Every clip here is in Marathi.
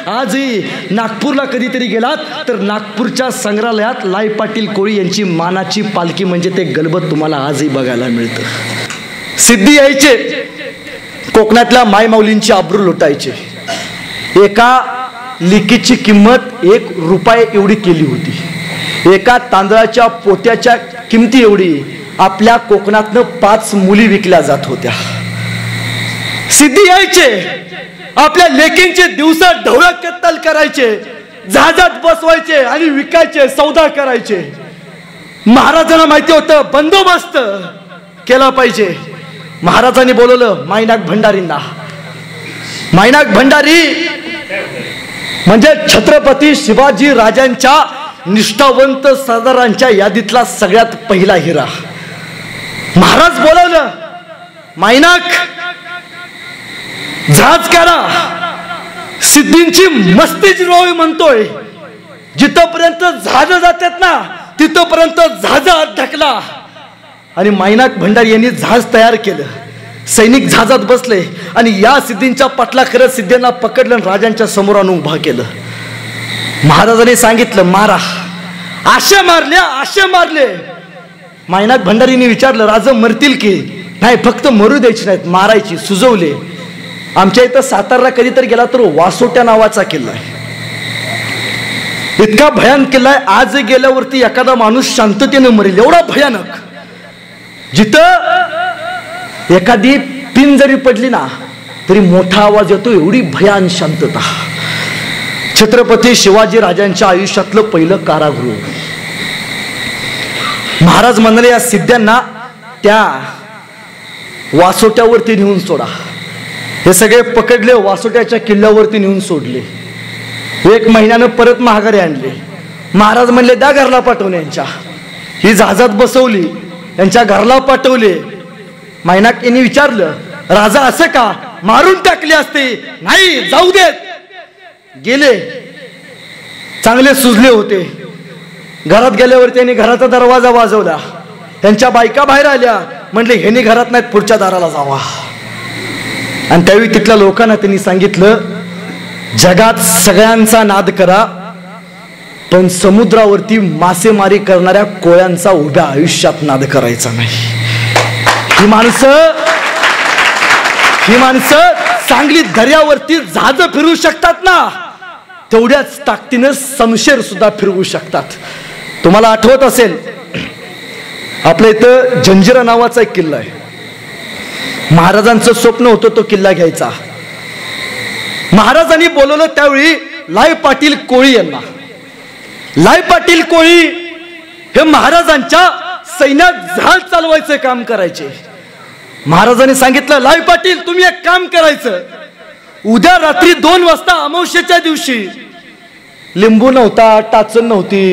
आजही नागपूरला कधीतरी गेलात तर नागपूरच्या संग्रहालयात लाई पाटील कोळी यांची मानाची पालखी म्हणजे ते गलबत तुम्हाला आजही बघायला मिळतं। सिद्धी यायचे, कोकणातल्या मायमाऊलींची आबरू लुटायचे। एका लिकीची किंमत 1 रुपया एवढी केली होती। एका तांदळाच्या पोत्याच्या किमती एवढी आपल्या कोकणातनं 5 मुली विकल्या जात होत्या। सिद्धी यायचे, आपल्या लेकींचे दिवसा ढवळा कत्तल करायचे, जहाजात बसवायचे आणि विकायचे, सौदा करायचे। महाराजांना माहिती होतं बंदोबस्त केला पाहिजे। महाराजांनी बोलवलं मायनाक भंडारींना। मायनाक भंडारी म्हणजे छत्रपती शिवाजी राजांच्या निष्ठावंत सरदारांच्या यादीतला सगळ्यात पहिला हिरा। महाराज बोलवलं, मायनाक जहाज करा, सिद्धींची मस्ती जिरवावी म्हणतोय। जिथपर्यंत जहाज जातात ना तिथपर्यंत जहाज ढकला। आणि मायनाक भंडारी यांनी जहाज तयार केलं। सैनिक जहाजात बसले आणि या सिद्धींच्या पाठला करत सिद्धींना पकडलं, राजांच्या समोर आणून उभा केलं। महाराजांनी सांगितलं मारा। आशे मारले। मायनाक भंडारींनी विचारलं राजा मरतील की नाही? फक्त मरू द्यायची नाहीत, मारायची। सुजवले। आमच्या इथं सातारला कधीतरी गेला तर वासोट्या नावाचा किल्ला आहे, इतका भयानक किल्ला आहे। आज गेल्यावरती एखादा माणूस शांततेने मरेल एवढा भयानक। जिथं एखादी पिन जरी पडली ना तरी मोठा आवाज येतो, एवढी भयान शांतता। छत्रपती शिवाजी राजांच्या आयुष्यातलं पहिलं कारागृह। महाराज म्हणाले या सिद्ध्यांना त्या वासोट्यावरती नेऊन सोडा। हे सगळे पकडले, वासोट्याच्या किल्ल्यावरती नेऊन सोडले। 1 महिन्यानं परत महागारी आणले। महाराज म्हणले द्या घरला पाठवून यांच्या। ही जहाजात बसवली, यांच्या घरला पाठवले। मायनाक यांनी विचारलं राजा असं का? मारून टाकले असते। नाही जाऊ देत। गेले, चांगले सुजले होते। घरात गेल्यावर त्यांनी घराचा दरवाजा वाजवला। त्यांच्या बायका बाहेर आल्या, म्हणले ह्यांनी घरात नाहीत, पुढच्या दाराला जावा। आणि त्यावेळी तिथल्या लोकांना त्यांनी सांगितलं जगात सगळ्यांचा नाद करा पण समुद्रावरती मासेमारी करणाऱ्या कोळ्यांचा उभ्या आयुष्यात नाद करायचा नाही। ही माणसं चांगली दर्यावरती जहाज फिरवू शकतात ना, तेवढ्याच ताकदीने शमशेर सुद्धा फिरवू शकतात। तुम्हाला आठवत असेल आपल्या इथं जंजिरा नावाचा एक किल्ला आहे। महाराजांचं स्वप्न होतं तो किल्ला घ्यायचा। महाराजांनी बोलवलं त्यावेळी लाई पाटील कोळी यांना। लाई पाटील कोळी हे महाराजांच्या सैन्यात जहाज चालवायचं काम करायचे। महाराजांनी सांगितलं लाई पाटील तुम्ही एक काम करायचं, उद्या रात्री 2 वाजता अमावस्येच्या दिवशी, लिंबू नव्हता, टाचन नव्हती,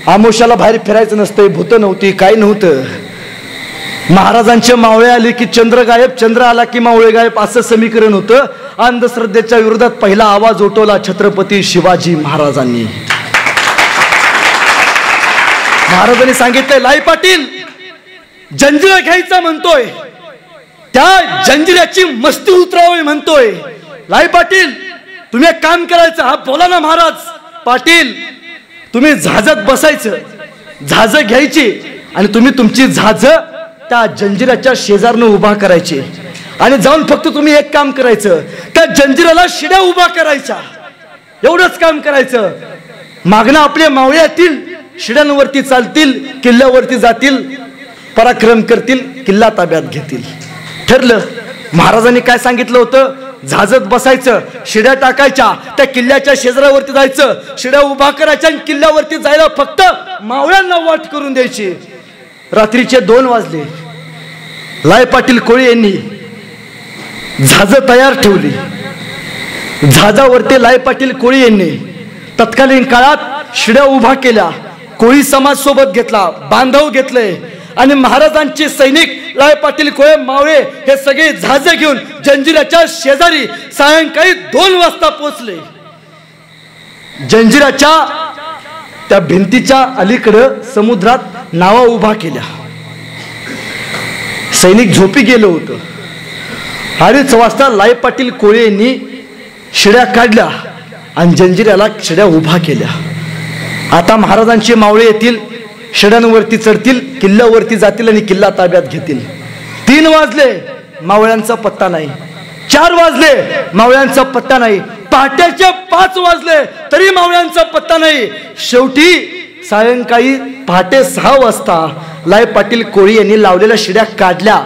अमावस्याला बाहेर फिरायचं नसतं, भूत नव्हती, काही नव्हतं। महाराजांचे मावळे आले की चंद्र गायब, चंद्र आला की मावळे गायब, असं समीकरण होतं। अंधश्रद्धेच्या विरोधात पहिला आवाज उठवला छत्रपती शिवाजी महाराजांनी। महाराजांनी सांगितले लाई पाटील जंजिरा घ्यायचा म्हणतोय, त्या जंजिऱ्याची मस्ती उतरावी म्हणतोय। लाई पाटील तुम्ही एक काम करायचं। हा बोला ना महाराज। पाटील तुम्ही जहाजात बसायचं, जहाज घ्यायची आणि तुम्ही तुमची जहाज त्या जंजिराच्या शेजारनं उभा करायची आणि जाऊन फक्त तुम्ही एक काम करायचं, त्या जंजिराला शिड्या उभा करायच्या, एवढंच काम करायचं। मागणं आपले मावळे येतील, शिड्यांवरती चालतील, किल्ल्यावरती जातील, पराक्रम करतील, किल्ला ताब्यात घेतील। ठरलं। महाराजांनी काय सांगितलं होतं? जहाजात बसायचं, शिड्या टाकायच्या, त्या किल्ल्याच्या शेजारावरती जायचं, शिड्या उभा करायच्या आणि किल्ल्यावरती जायला फक्त मावळ्यांना वाट करून द्यायची। रात्रीचे 2 वाजले। लाई पाटील कोळी यांनी जहाज तयार ठेवली। जहाजावरती लाई पाटील कोळी यांनी तत्कालीन काळात शिड्या उभा केल्या, कोळी समाज सोबत घेतला, बांधव घेतले आणि महाराजांचे सैनिक लाई पाटील कोळे मावळे हे सगळे जहाज घेऊन जंजिराच्या शेजारी सायंकाळी 2 वाजता पोहोचले। जंजिराच्या त्या भिंतीच्या अलीकडं समुद्रात नावा उभा केल्या। सैनिक झोपी गेलो होतं। 2:30 वाजता लाई पाटील कोळे यांनी शिड्या काढल्या आणि जंजिऱ्याला शिड्या उभा केल्या. आता महाराजांचे मावळे येतील, शिड्यांवरती चढतील, किल्ल्यावरती जातील आणि किल्ला ताब्यात घेतील. 3 वाजले, मावळ्यांचा पत्ता नाही. 4 वाजले, मावळ्यांचा पत्ता नाही. पहाटेचे 5 वाजले तरी मावळ्यांचा पत्ता नाही. शेवटी सायंकाळी पहाटे 6 वाजता लाय पाटील कोळी यांनी लावलेल्या शिड्या काढल्या,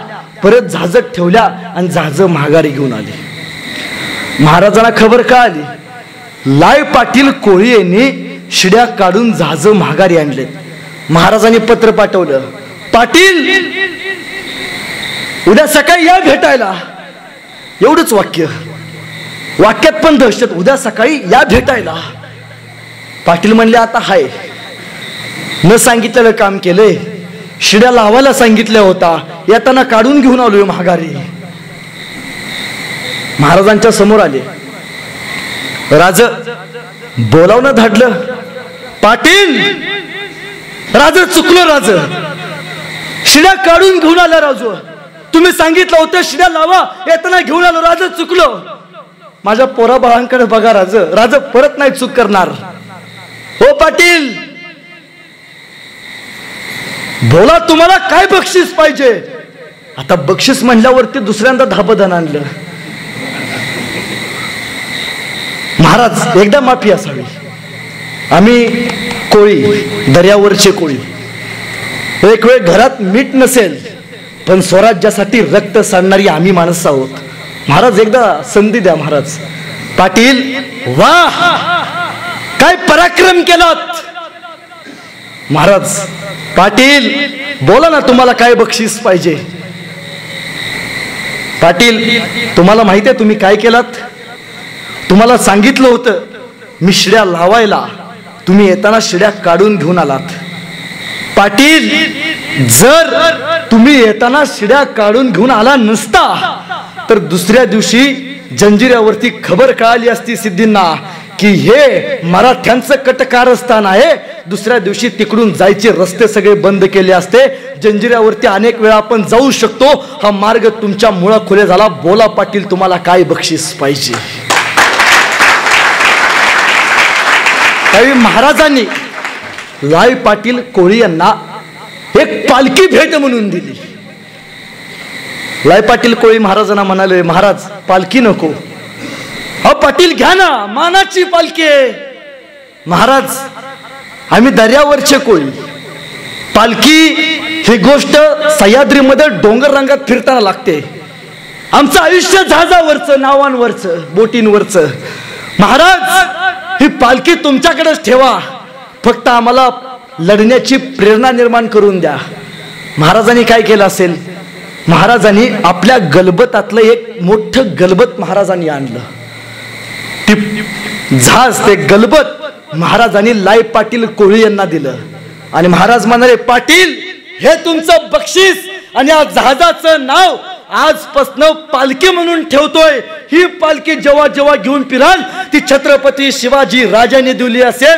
परत झाजत ठेवल्या आणि झाज माघारी घेऊन आले. महाराजांना खबर का आली? लाय पाटील कोळी यांनी शिड्या काढून झाज माघारी आणले. महाराजांनी पत्र पाठवलं, पाटील उद्या सकाळी या भेटायला. एवढंच वाक्य, वाक्यात पण दहशत. उद्या सकाळी या भेटायला. पाटील म्हणले आता हाय. न सांगितलेलं काम केलंय. शिड्या लावायला सांगितल्या होता, येताना काढून घेऊन आलोय माघारी. महाराजांच्या समोर आले. राज बोलावणं धाडलं. पाटील राज चुकलो. राज शिड्या काढून घेऊन आला. राजू तुम्ही सांगितलं होतं शिड्या लावा, येताना घेऊन आलो. राज चुकलो. माझ्या पोरा बाळांकडे बघा. राज राज परत नाही चूक करणार. हो पाटील बोला, तुम्हाला काय बक्षीस पाहिजे? आता बक्षीस म्हणल्यावरती दुसऱ्यांदा धाबधन आणलं. महाराज एकदा माफी असावी. आम्ही कोळी, दर्यावरचे कोळी. एक वेळ घरात मीठ नसेल पण स्वराज्यासाठी रक्त सांडणारी आम्ही माणसं आहोत. महाराज एकदा संधी द्या. महाराज पाटील वाह काय पराक्रम केलात. महाराज पाटील बोला ना, तुम्हाला काय बक्षीस पाहिजे? पाटील तुम्हाला माहिती आहे तुम्ही काय केलात? तुम्हाला सांगितलं होतं मी शिड्या लावायला, तुम्ही येताना शिड्या काढून घेऊन आलात. पाटील जर तुम्ही येताना शिड्या काढून घेऊन आला नसता तर दुसऱ्या दिवशी जंजिऱ्यावरती खबर कळाली असती सिद्धींना की हे मराठ्यांचं कटकारस्थान आहे. दुसऱ्या दिवशी तिकडून जायचे रस्ते सगळे बंद केले असते. जंजिऱ्यावरती अनेक वेळा आपण जाऊ शकतो. हा मार्ग तुमच्या मुळा खुले झाला. बोला पाटील तुम्हाला काय बक्षीस पाहिजे? त्यावेळी महाराजांनी लाय पाटील कोळी यांना एक पालखी भेट म्हणून दिली. लाय पाटील कोळी महाराजांना म्हणाले, महाराज पालखी नको. अहो पाटील घ्या ना, मानाची पालखी. महाराज आम्ही दर्यावरचे कोळी. पालखी ही गोष्ट सह्याद्रीमध्ये डोंगर रंगात फिरताना लागते. आमचं आयुष्य जहाजावरचं, नावांवरचं, बोटींवरचं. महाराज ही पालखी तुमच्याकडेच ठेवा, फक्त आम्हाला लढण्याची प्रेरणा निर्माण करून द्या. महाराजांनी काय केलं असेल? महाराजांनी आपल्या गलबतातलं एक मोठं गलबत महाराजांनी आणलं. ती झाज, ते गलबत महाराजांनी लाय पाटील कोळी यांना दिलं. आणि महाराज म्हणाले, पाटील हे तुमचं बक्षीस आणि या जहाजाचं नाव आजपासून पालखी म्हणून ठेवतोय. ही पालखी जेव्हा जेव्हा घेऊन फिराल ती छत्रपती शिवाजी राजांनी दिली असेल